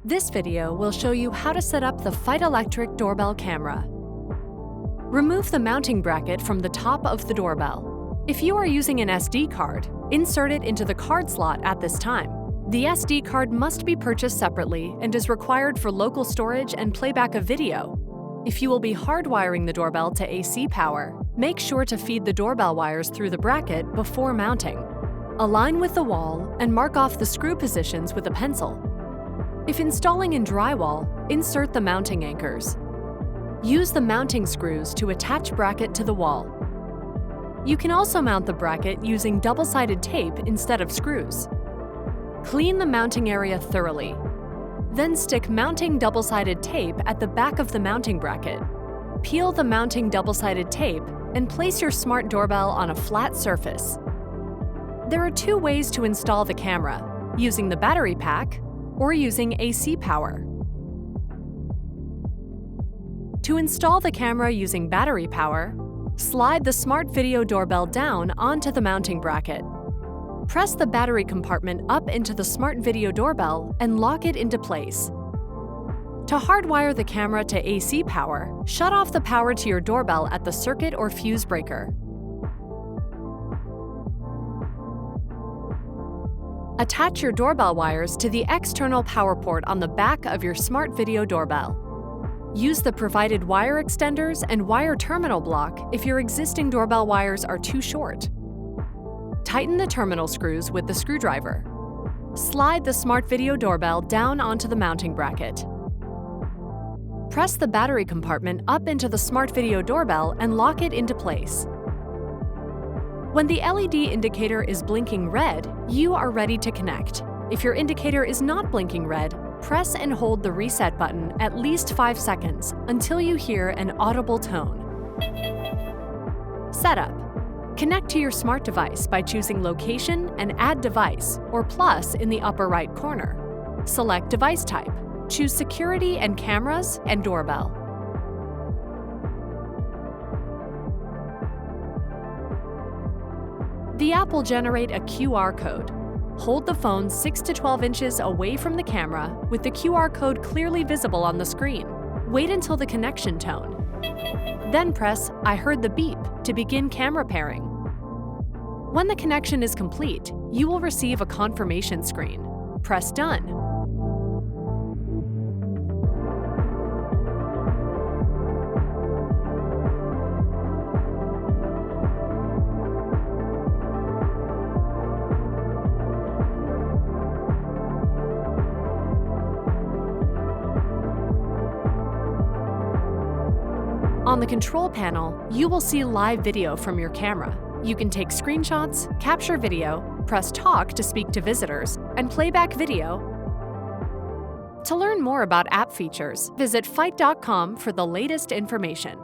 This video will show you how to set up the Feit electric doorbell camera. Remove the mounting bracket from the top of the doorbell. If you are using an SD card, insert it into the card slot at this time. The SD card must be purchased separately and is required for local storage and playback of video. If you will be hardwiring the doorbell to AC power, make sure to feed the doorbell wires through the bracket before mounting. Align with the wall and mark off the screw positions with a pencil. If installing in drywall, insert the mounting anchors. Use the mounting screws to attach bracket to the wall. You can also mount the bracket using double-sided tape instead of screws. Clean the mounting area thoroughly. Then stick mounting double-sided tape at the back of the mounting bracket. Peel the mounting double-sided tape and place your smart doorbell on a flat surface. There are two ways to install the camera, using the battery pack or using AC power. To install the camera using battery power, slide the smart video doorbell down onto the mounting bracket. Press the battery compartment up into the smart video doorbell and lock it into place. To hardwire the camera to AC power, shut off the power to your doorbell at the circuit or fuse breaker. Attach your doorbell wires to the external power port on the back of your smart video doorbell. Use the provided wire extenders and wire terminal block if your existing doorbell wires are too short. Tighten the terminal screws with the screwdriver. Slide the smart video doorbell down onto the mounting bracket. Press the battery compartment up into the smart video doorbell and lock it into place. When the LED indicator is blinking red, you are ready to connect. If your indicator is not blinking red, press and hold the reset button at least 5 seconds until you hear an audible tone. Setup. Connect to your smart device by choosing Location and Add Device or plus in the upper right corner. Select device type. Choose Security and Cameras and Doorbell. The app will generate a QR code. Hold the phone 6 to 12 inches away from the camera with the QR code clearly visible on the screen. Wait until the connection tone. Then press I heard the beep to begin camera pairing. When the connection is complete, you will receive a confirmation screen. Press Done. On the control panel, you will see live video from your camera. You can take screenshots, capture video, press talk to speak to visitors, and playback video. To learn more about app features, visit feit.com for the latest information.